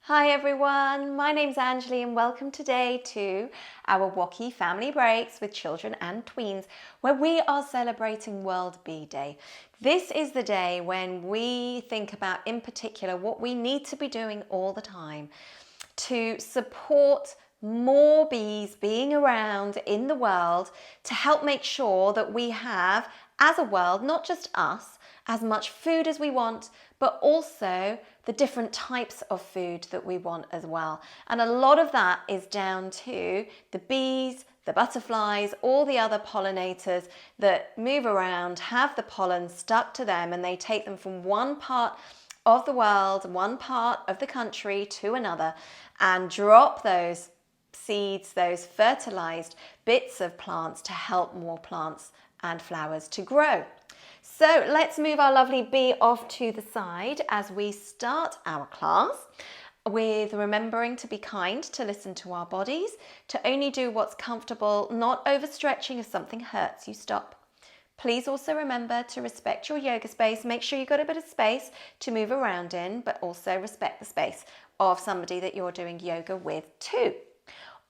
Hi everyone, my name's Anjali and welcome today to our WOCY Family Breaks with Children and Tweens, where we are celebrating World Bee Day. This is the day when we think about, in particular, what we need to be doing all the time to support more bees being around in the world to help make sure that we have, as a world, not just us, as much food as we want, but also the different types of food that we want as well. And a lot of that is down to the bees, the butterflies, all the other pollinators that move around, have the pollen stuck to them, and they take them from one part of the world, one part of the country to another, and drop those seeds, those fertilized bits of plants to help more plants and flowers to grow. So let's move our lovely bee off to the side as we start our class with remembering to be kind, to listen to our bodies, to only do what's comfortable, not overstretching. If something hurts, you stop. Please also remember to respect your yoga space. Make sure you've got a bit of space to move around in, but also respect the space of somebody that you're doing yoga with too.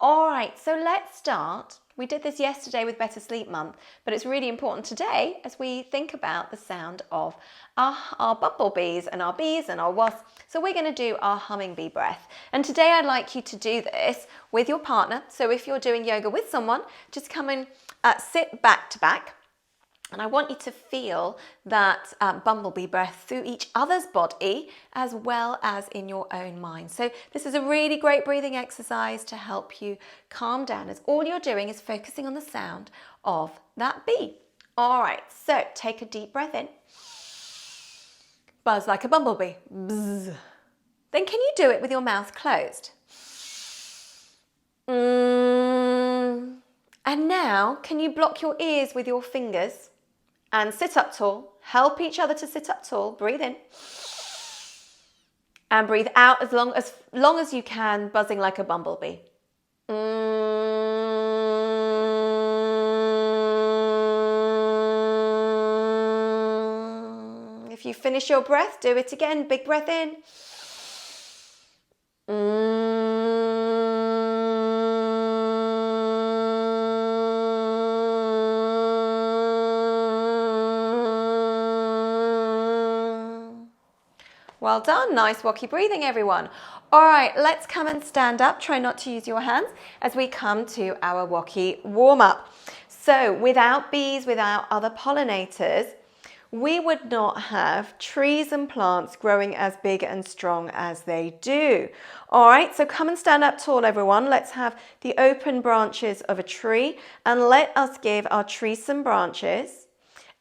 All right, so let's start. We did this yesterday with Better Sleep Month, but it's really important today as we think about the sound of our bumblebees and our bees and our wasps. So we're going to do our humming bee breath. And today I'd like you to do this with your partner. So if you're doing yoga with someone, just come and sit back to back. And I want you to feel that bumblebee breath through each other's body as well as in your own mind. So this is a really great breathing exercise to help you calm down as all you're doing is focusing on the sound of that bee. All right, so take a deep breath in. Buzz like a bumblebee. Bzz. Then can you do it with your mouth closed? And now, can you block your ears with your fingers? And sit up tall. Help each other to sit up tall. Breathe in. And breathe out as long as you can, buzzing like a bumblebee. If you finish your breath, do it again. Big breath in. Well done, nice WOCY breathing everyone. All right, let's come and stand up. Try not to use your hands as we come to our WOCY warm up. So without bees, without other pollinators, we would not have trees and plants growing as big and strong as they do. All right, so come and stand up tall everyone. Let's have the open branches of a tree and let us give our trees some branches.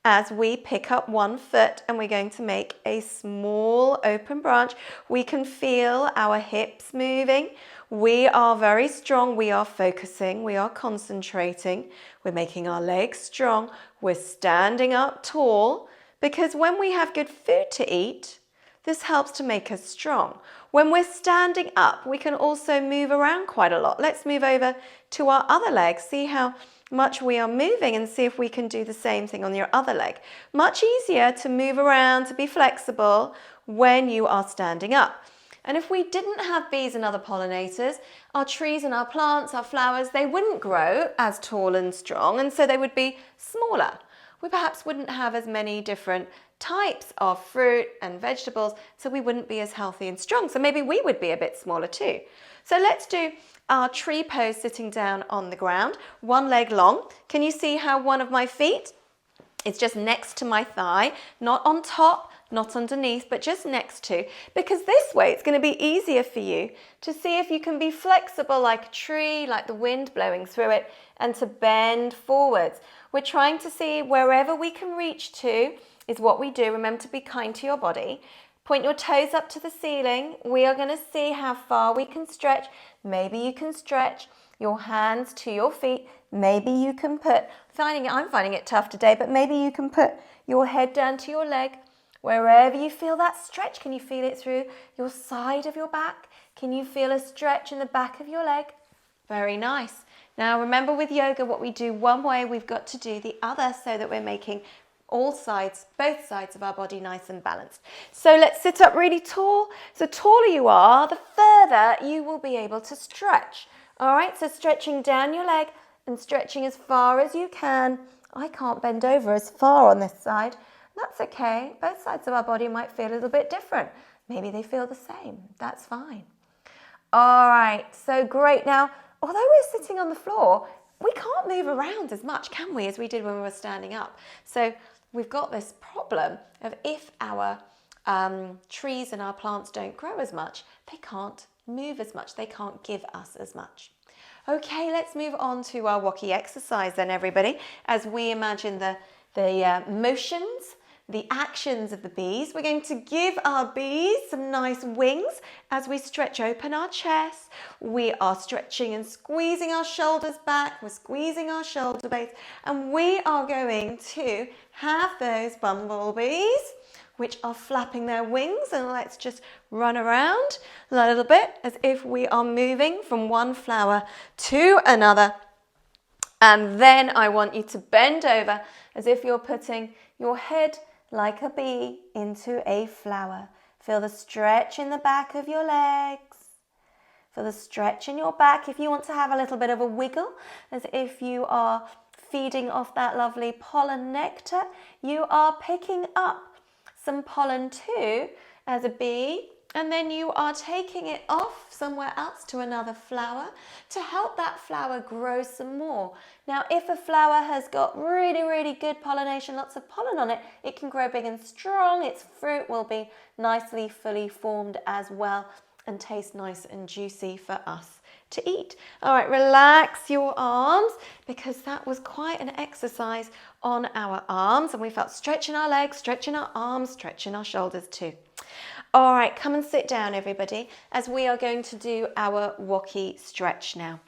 As we pick up 1 foot and we're going to make a small open branch. We can feel our hips moving. We are very strong. We are focusing. We are concentrating. We're making our legs strong. We're standing up tall because when we have good food to eat, this helps to make us strong. When we're standing up, we can also move around quite a lot. Let's move over to our other leg. See how much we are moving and see if we can do the same thing on your other leg. Much easier to move around, to be flexible when you are standing up. And if we didn't have bees and other pollinators, our trees and our plants, our flowers, they wouldn't grow as tall and strong, and so they would be smaller. We perhaps wouldn't have as many different types of fruit and vegetables, so we wouldn't be as healthy and strong. So maybe we would be a bit smaller too. So let's do our tree pose sitting down on the ground, 1 leg long. Can you see how one of my feet is just next to my thigh, not on top, not underneath, but just next to, because this way it's going to be easier for you to see if you can be flexible like a tree, like the wind blowing through it, and to bend forwards. We're trying to see wherever we can reach to is what we do. Remember to be kind to your body. Point your toes up to the ceiling. We are going to see how far we can stretch. Maybe you can stretch your hands to your feet. Maybe you can I'm finding it tough today, but maybe you can put your head down to your leg. Wherever you feel that stretch, can you feel it through your side of your back? Can you feel a stretch in the back of your leg? Very nice. Now remember with yoga, what we do one way, we've got to do the other so that we're making all sides, both sides of our body nice and balanced. So let's sit up really tall. So the taller you are, the further you will be able to stretch. All right, so stretching down your leg and stretching as far as you can. I can't bend over as far on this side. That's okay. Both sides of our body might feel a little bit different. Maybe they feel the same. That's fine. All right, so great. Now, although we're sitting on the floor, we can't move around as much, can we, as we did when we were standing up. So we've got this problem of if our trees and our plants don't grow as much, they can't move as much. They can't give us as much. Okay, let's move on to our WOCY exercise then, everybody, as we imagine the motions, the actions of the bees. We're going to give our bees some nice wings as we stretch open our chest. We are stretching and squeezing our shoulders back. We're squeezing our shoulder blades, and we are going to have those bumblebees which are flapping their wings, and let's just run around a little bit as if we are moving from one flower to another. And then I want you to bend over as if you're putting your head like a bee into a flower. Feel the stretch in the back of your legs. Feel the stretch in your back. If you want to have a little bit of a wiggle, as if you are feeding off that lovely pollen nectar, you are picking up some pollen too as a bee, and then you are taking it off somewhere else to another flower to help that flower grow some more. Now, if a flower has got really, really good pollination, lots of pollen on it, it can grow big and strong. Its fruit will be nicely fully formed as well and taste nice and juicy for us to eat. All right, relax your arms because that was quite an exercise on our arms, and we felt stretching our legs, stretching our arms, stretching our shoulders too. All right, come and sit down, everybody, as we are going to do our WOCY stretch now.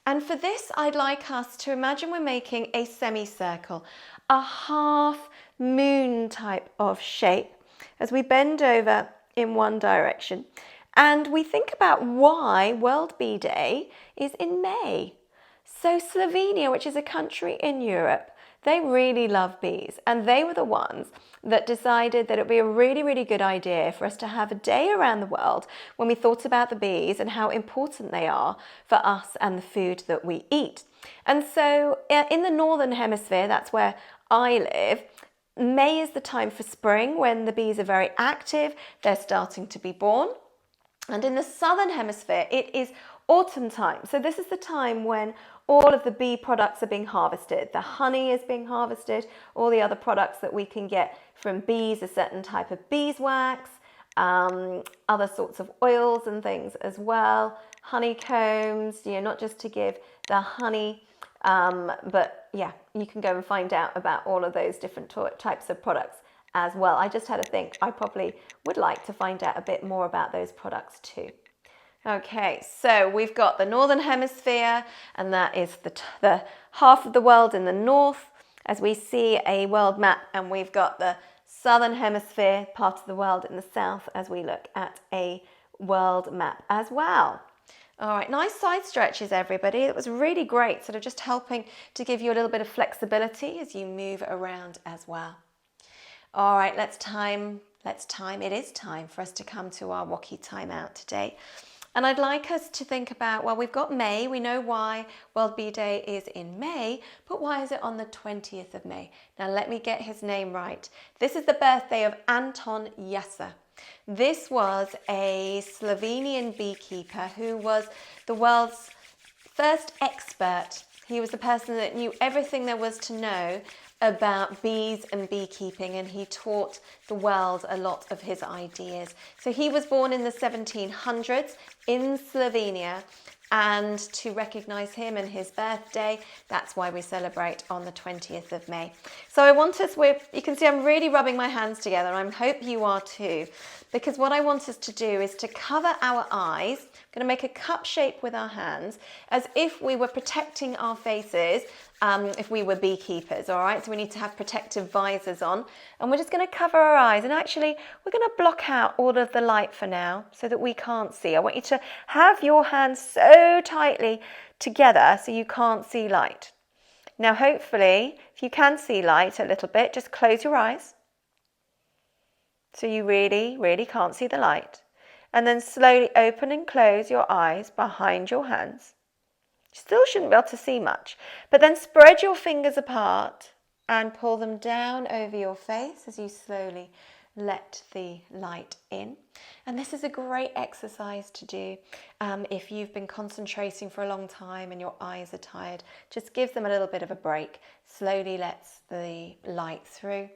And for this, I'd like us to imagine we're making a semicircle, a half moon type of shape as we bend over in one direction. And we think about why World Bee Day is in May. So Slovenia, which is a country in Europe, they really love bees, and they were the ones that decided that it would be a really, really good idea for us to have a day around the world when we thought about the bees and how important they are for us and the food that we eat. And so in the Northern Hemisphere, that's where I live, May is the time for spring when the bees are very active, they're starting to be born. And in the Southern Hemisphere, it is autumn time. So this is the time when all of the bee products are being harvested. The honey is being harvested, all the other products that we can get from bees, a certain type of beeswax, other sorts of oils and things as well, honeycombs, not just to give the honey, but yeah, you can go and find out about all of those different types of products as well. I just had to think I probably would like to find out a bit more about those products too. Okay, so we've got the Northern Hemisphere, and that is the half of the world in the north as we see a world map, and we've got the Southern Hemisphere, part of the world in the south, as we look at a world map as well. All right, nice side stretches, everybody. It was really great, sort of just helping to give you a little bit of flexibility as you move around as well. All right, it is time for us to come to our WOCY timeout today. And I'd like us to think about, well, we've got May. We know why World Bee Day is in May, but why is it on the 20th of May? Now, let me get his name right. This is the birthday of Anton Jeser. This was a Slovenian beekeeper who was the world's first expert. He was the person that knew everything there was to know about bees and beekeeping, and he taught the world a lot of his ideas. So he was born in the 1700s in Slovenia, and to recognise him and his birthday, that's why we celebrate on the 20th of May. So I want us, you can see I'm really rubbing my hands together, and I hope you are too, because what I want us to do is to cover our eyes. I'm going to make a cup shape with our hands as if we were protecting our faces if we were beekeepers, all right? So we need to have protective visors on, and we're just going to cover our eyes, and actually we're going to block out all of the light for now so that we can't see. I want you to have your hands so tightly together so you can't see light. Now, hopefully, if you can see light a little bit, just close your eyes. So you really, really can't see the light. And then slowly open and close your eyes behind your hands. You still shouldn't be able to see much, but then spread your fingers apart and pull them down over your face as you slowly let the light in. And this is a great exercise to do if you've been concentrating for a long time and your eyes are tired. Just give them a little bit of a break. Slowly lets the light through.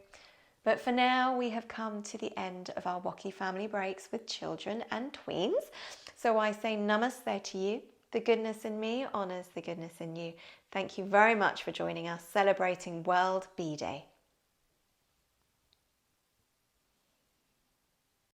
But for now, we have come to the end of our WOCY family breaks with children and tweens. So I say namaste to you. The goodness in me honours the goodness in you. Thank you very much for joining us, celebrating World Bee Day.